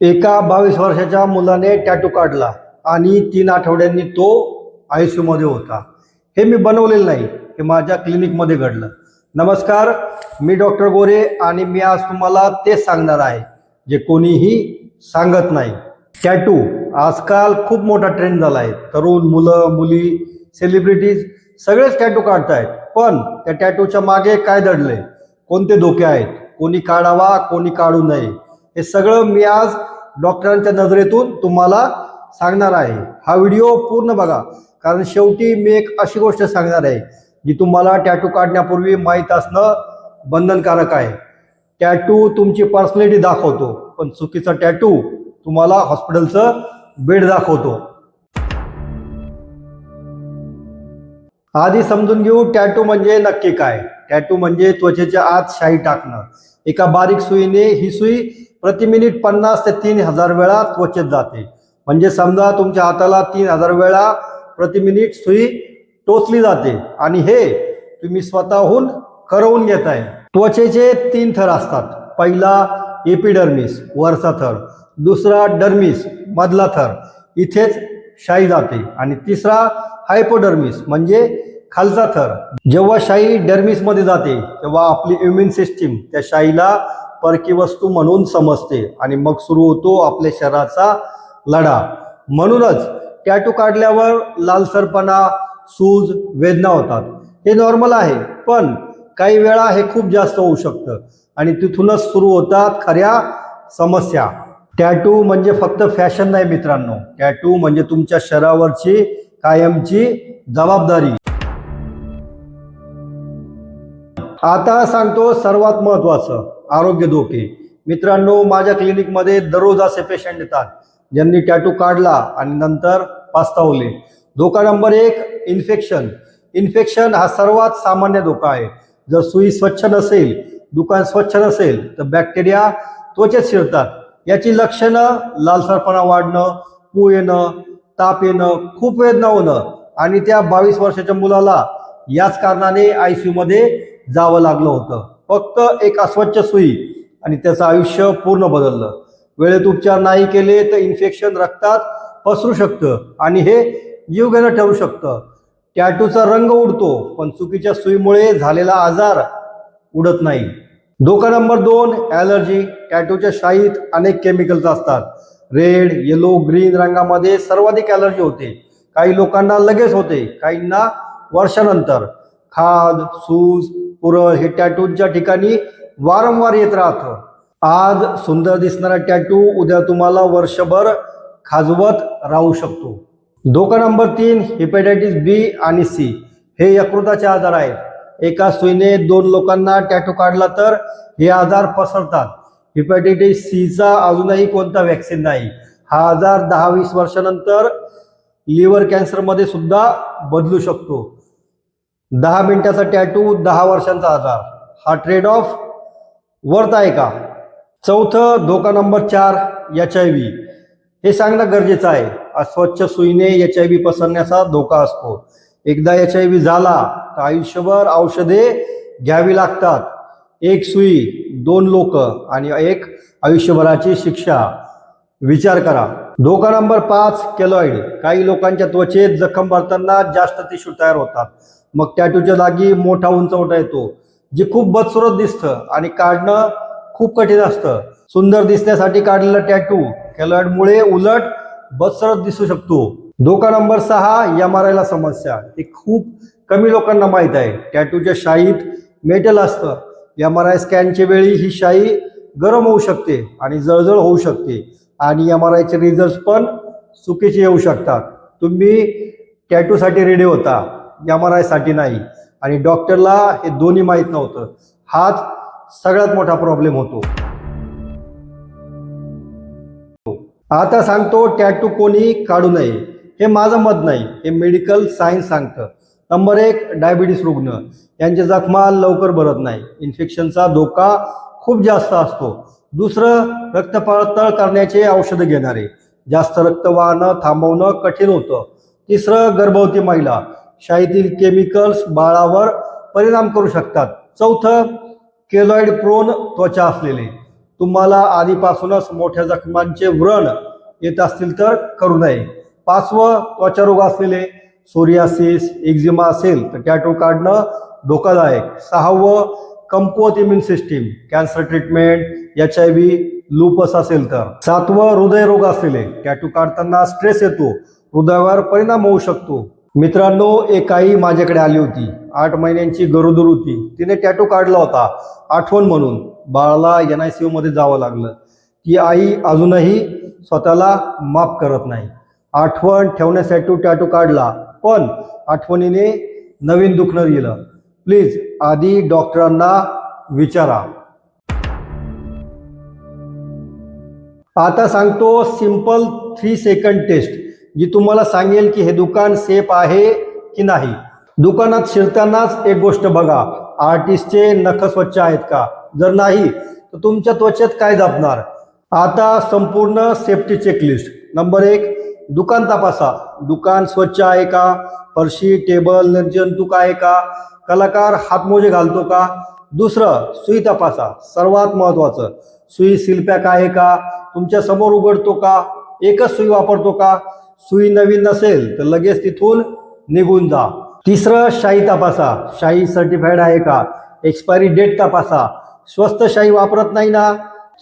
एका 22 वर्षाच्या मुलाने टॅटू काढला आणि 3 आठवड्यांनी तो ICU मध्ये होता. हे मी बनवलेलं नाही, हे माझ्या क्लिनिकमध्ये घडलं. नमस्कार, मी डॉक्टर गोरे आणि मी आज तुम्हाला तेच सांगणार आहे जे कोणीही सांगत नाही. टॅटू आजकाल खूप मोठा ट्रेंड झाला आहे. तरुण मुलं, मुली, सेलिब्रिटीज सगळेच टॅटू काढतायत. पण त्या टॅटूच्या मागे काय दडलंय, कोणते धोके आहेत, कोणी काढावा कोणी काढू नये, हे सगळं मी आज डॉक्टरांच्या नजरेतून तुम्हाला सांगणार आहे. हा व्हिडिओ पूर्ण बघा, कारण शेवटी मी एक अशी गोष्ट सांगणार आहे जी तुम्हाला टॅटू काढण्यापूर्वी माहीत असणं बंधनकारक आहे. टॅटू तुमची पर्सनॅलिटी दाखवतो, पण चुकीचा टॅटू तुम्हाला हॉस्पिटलचं बेड दाखवतो. आधी समजून घेऊ टॅटू म्हणजे नक्की काय. टॅटू म्हणजे त्वचेच्या आत शाई टाकणं. एका बारीक सुईने ही सुई प्रति मिनिट 50 ते 3000 वेळा त्वचेत जाते. म्हणजे समजा तुमच्या हाताला 3000 वेळा प्रति मिनिट सुई टोचली जाते आणि हे तुम्ही स्वतःहून करवून घेताय. त्वचेचे 3 थर असतात. पहिला एपिडर्मिस वरचा थर, दुसरा डर्मिस मधला थर, इथेच शाई जाते, आणि तिसरा हायपोडर्मिस म्हणजे खालचा थर. जेव्हा शाई डर्मिस मध्ये जाते तेव्हा आपली इम्युन सिस्टीम त्या शाईला परकी वस्तू म्हणून समजते आणि मग सुरू होतो आपल्या शरीराचा लढा. म्हणूनच टॅटू काढल्यावर लालसरपणा, सूज, वेदना होतात. हे नॉर्मल आहे, पण काही वेळा हे खूप जास्त होऊ शकतं आणि तिथूनच सुरू होतात खऱ्या समस्या. टॅटू म्हणजे फक्त फॅशन नाही मित्रांनो. टॅटू म्हणजे तुमच्या शरीरावरची कायमची जबाबदारी. आता सांगतो सर्वात महत्त्वाचं, आरोग्य धोके. मित्रांनो, माझ्या क्लिनिकमध्ये दररोज असे पेशंट येतात ज्यांनी टॅटू काढला आणि नंतर पस्तावले. धोका नंबर 1, इन्फेक्शन. इन्फेक्शन हा सर्वात सामान्य धोका आहे. जर सुई स्वच्छ नसेल, दुकान स्वच्छ नसेल तर बॅक्टेरिया त्वचेत शिरतात. याची लक्षणं लालसरपणा वाढणं, पू येणं, ताप येणं, खूप वेदना होणं, आणि त्या 22 वर्षाच्या मुलाला याच कारणाने ICU मध्ये जावं लागलं होतं. फक्त एक अस्वच्छ सुई आणि त्याचं आयुष्य पूर्ण बदललं. वेळेत उपचार नाही केले तर इन्फेक्शन रक्तात पसरू शकतं आणि हे जीवघेणं ठरू शकतं. टॅटूचा रंग उडतो, पण चुकीच्या सुईमुळे झालेला आजार उडत नाही. धोका नंबर 2, ॲलर्जी. टॅटूच्या शाईत अनेक केमिकल्स असतात. रेड, येलो, ग्रीन रंगामध्ये सर्वाधिक ॲलर्जी होते. काही लोकांना लगेच होते, काहींना वर्षानंतर. खाज, सूज, पुरळ हे टॅटूच्या ठिकाणी वारंवार येत राहतं. आज सुंदर दिसणारा टॅटू उद्या तुम्हाला वर्षभर खाजवत राहू शकतो. धोका नंबर 3, हेपॅटायटिस B आणि C. हे यकृताचे आजार आहेत. एका सुईने 2 लोकांना टॅटू काढला तर हे आजार पसरतात. हेपॅटायटिस Cचा अजूनही कोणता वॅक्सिन नाही. हा आजार 10-20 वर्षानंतर लिव्हर कॅन्सरमध्ये सुद्धा बदलू शकतो. 10 मिनिटाचा टॅटू, 10 वर्षांचा आजार. हा ट्रेड ऑफ वर्थ आहे का? चौथं, धोका नंबर 4, HIV. हे सांगणं गरजेचं आहे. अस्वच्छ सुईने HIV पसरण्याचा धोका असतो. एकदा HIV झाला तर आयुष्यभर औषधे घ्यावी लागतात. एक सुई, 2 लोक आणि एक आयुष्यभराची शिक्षा. विचार करा. धोका नंबर 5, केलॉइड. काही लोकांच्या त्वचेत जखम भरताना जास्त टिश्यू तयार होतात. मग टॅटूच्या जागी मोठा उंचवटा येतो, जे खूप बदसूरत दिसतं आणि काढणं खूप कठीण असतं. सुंदर दिसण्यासाठी काढलेला टॅटू केलॉइडमुळे उलट बदसूरत दिसू शकतो. धोका नंबर 6, MRI ला समस्या. हे खूप कमी लोकांना माहीत आहे. टॅटूच्या शाईत मेटल असतं. MRI स्कॅनच्या वेळी ही शाई गरम होऊ शकते आणि जळजळ होऊ शकते, आणि MRIचे रिझल्ट पण चुकीचे येऊ शकतात. तुम्ही टॅटूसाठी रेडी होता, MRI साठी नाही, आणि डॉक्टरला हे दोन्ही माहीत नव्हतं. हाच सगळ्यात मोठा प्रॉब्लेम होतो. आता सांगतो टॅटू कोणी काढू नये. हे माझं मत नाही, हे मेडिकल सायन्स सांगतं. नंबर 1, डायबिटीस रुग्ण. यांच्या जखमा लवकर भरत नाही. इन्फेक्शनचा धोका खूप जास्त असतो. दुसरं, रक्त पातळ करण्याचे औषधं घेणारे. जास्त रक्त वाहनं थांबवणं कठीण होतं. तिसरं, गर्भवती महिला. शाईतील केमिकल्स बाळावर परिणाम करू शकतात. चौथं, केलॉइड प्रोन त्वचा असलेले. तुम्हाला आधीपासूनच मोठ्या जखमांचे व्रण येत असतील तर करू नये. 5वं, त्वचारोग असलेले सोरियासिस, एक्झिमा असेल तर टॅटू काढणं धोकादायक. 6वं, कमकुवत immune system, cancer treatment, HIV, lupus असेल तर. 7वं, हृदयरोग असलेले टॅटू काढताना स्ट्रेस येतो, हृदयावर परिणाम होऊ शकतो. मित्रांनो, एक आई माझ्याकडे आली होती. 8 महिन्यांची गरोदर होती. तिने टॅटू काढला होता आठवण म्हणून. बाळाला NICU मध्ये जावं लागलं. ती आई अजूनही स्वतःला माफ करत नाही. आठवण ठेवण्यासाठी टॅटू काढला, पण आठवणीने नवीन दुखणं दिलं. प्लीज आधी डॉक्टरांना विचारा. आता सांगतो सिंपल 3 सेकंड टेस्ट, जी तुम्हाला सांगेल की हे दुकान सेफ आहे की नाही. दुकानात शिरतानाच एक गोष्ट बघा, आर्टिस्टचे नख स्वच्छ आहेत का. जर नाही तर तुमच्या त्वचेत काय जपणार. आता संपूर्ण सेफ्टी चेकलिस्ट. नंबर 1, दुकान तपासा. दुकान स्वच्छ आहे का, फरशी, टेबल निर्जंतुक आहे का, कलाकार हातमोजे घालतो का. दुसरं, सुई तपासा. सर्वात महत्वाचं, सुई सीलपॅक आहे का, तुमच्या समोर उघडतो का, एकच सुई वापरतो का. सुई नवीन नसेल तर लगेच तिथून निघून जा. तिसरं, शाई तपासा. शाई सर्टिफाईड आहे का. एक्सपायरी डेट तपासा. स्वस्त शाई वापरत नाही ना.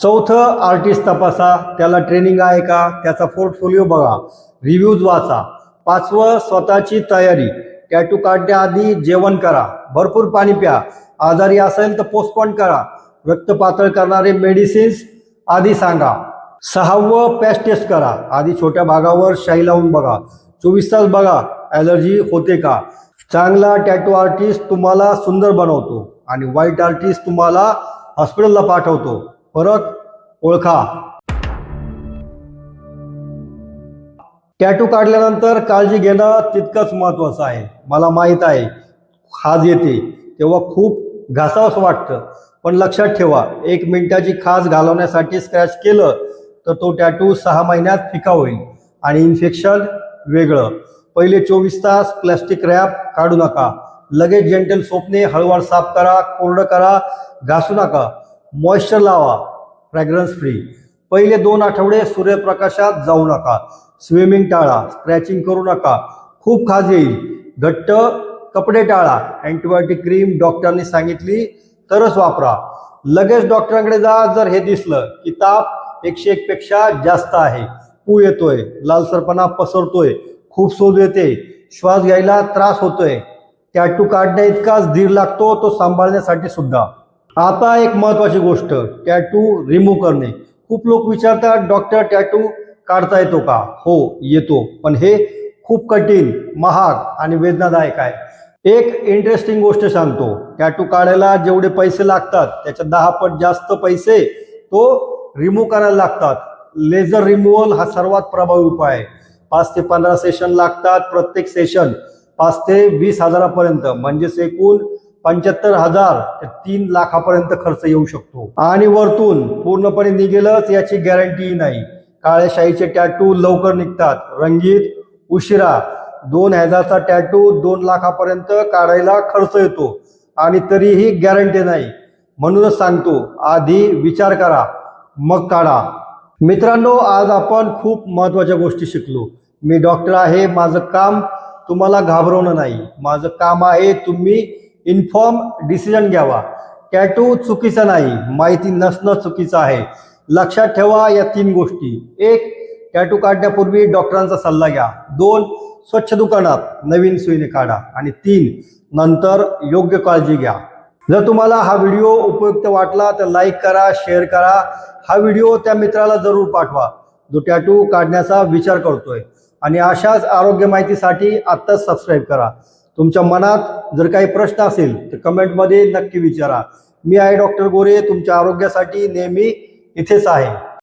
चौथं, आर्टिस्ट तपासा. त्याला ट्रेनिंग आहे का, त्याचा पोर्टफोलिओ बघा, रिव्ह्यूज वाचा. 5वं, स्वतःची तयारी. टॅटू काढण्याआधी जेवण करा, भरपूर पाणी प्या. आजारी असेल तर पोस्टपोन करा. रक्त पातळ करणारे मेडिसिन्स आधी सांगा. 6वं, पॅच टेस्ट करा. आधी छोट्या भागावर शाई लावून बघा. 24 तास बघा ॲलर्जी होते का. चांगला टॅटू आर्टिस्ट तुम्हाला सुंदर बनवतो आणि वाईट आर्टिस्ट तुम्हाला हॉस्पिटलला पाठवतो. फरक ओळखा. टॅटू काढल्यानंतर काळजी घेणं तितकंच महत्त्वाचं आहे. मला माहीत आहे, खाज येते तेव्हा खूप घासावंसं वाटतं, पण लक्षात ठेवा, 1 मिनिटाची खाज घालवण्यासाठी स्क्रॅच केलं तर तो टॅटू 6 महिन्यात फिका होईल. आणि इन्फेक्शन वेगळं. पहिले 24 तास प्लास्टिक रॅप काढू नका. लगेच जेंटल सोपने हळूवार साफ करा, कोरडं करा, घासू नका. मॉइश्चर लावा, फ्रॅग्रन्स फ्री. पहिले 2 आठवडे सूर्यप्रकाशात जाऊ नका. स्विमिंग टाळा, स्क्रॅचिंग करू नका, खूप खाज येईल. घट्ट कपडे टाळा. अँटीबायोटिक क्रीम डॉक्टरांनी सांगितली तरच वापरा. लगेच डॉक्टरांकडे जा जर हे दिसलं की ताप 101 पेक्षा जास्त आहे, पू येतोय, लालसरपणा पसरतोय, खूप सोज येते, श्वास घ्यायला त्रास होतोय. टॅटू काढण्या इतकाच धीर लागतो तो सांभाळण्यासाठी सुद्धा. आता एक महत्वाची गोष्ट, टॅटू रिमूव्ह करणे. खूप लोक विचारतात, डॉक्टर टॅटू काढता येतो का. हो, येतो, पण हे खूप कठीण, महाग आणि वेदनादायक आहे. एक इंटरेस्टिंग गोष्ट सांगतो, टॅटू काढायला जेवढे पैसे लागतात त्याच्या 10 पट जास्त पैसे तो रिमूव्ह करायला लागतात. लेझर रिमूव्हल हा सर्वात प्रभावी उपाय आहे. 5 ते 15 सेशन लागतात. प्रत्येक सेशन 5 ते 20 हजारापर्यंत, म्हणजेच एकूण 75,000 ते 3 लाखापर्यंत खर्च येऊ शकतो. आणि वरतून पूर्णपणे निघेलच याची गॅरंटी नाही. काळ्या शाईचे टॅटू लवकर निघतात, रंगीत उशिरा. 2,000चा टॅटू 2 लाखापर्यंत काढायला खर्च येतो आणि तरीही गॅरंटी नाही. म्हणूनच सांगतो, आधी विचार करा मग काढा. मित्रांनो, आज आपण खूप महत्त्वाच्या गोष्टी शिकलो. मी डॉक्टर आहे, माझं काम तुम्हाला घाबरवणं नाही. माझं काम आहे तुम्ही इन्फॉर्म डिसिजन घ्यावा. टॅटू चुकीचा नाही, माहिती नसणं चुकीचं आहे. लक्षात ठेवा या 3 गोष्टी. 1, टॅटू काढण्यापूर्वी डॉक्टरांचा सल्ला घ्या. 2, स्वच्छ दुकानात नवीन सुईने काढा. आणि 3, नंतर योग्य काळजी घ्या. जर तुम्हाला हा व्हिडिओ उपयुक्त वाटला तर लाईक करा, शेअर करा. हा व्हिडिओ त्या मित्राला जरूर पाठवा जो टॅटू काढण्याचा विचार करतोय. आणि अशाच आरोग्य माहितीसाठी आत्ताच सबस्क्राईब करा. तुमच्या मनात जर काही प्रश्न असेल तर कमेंटमध्ये नक्की विचारा. मी आहे डॉक्टर गोरे, तुमच्या आरोग्यासाठी नेहमी इथेच आहे.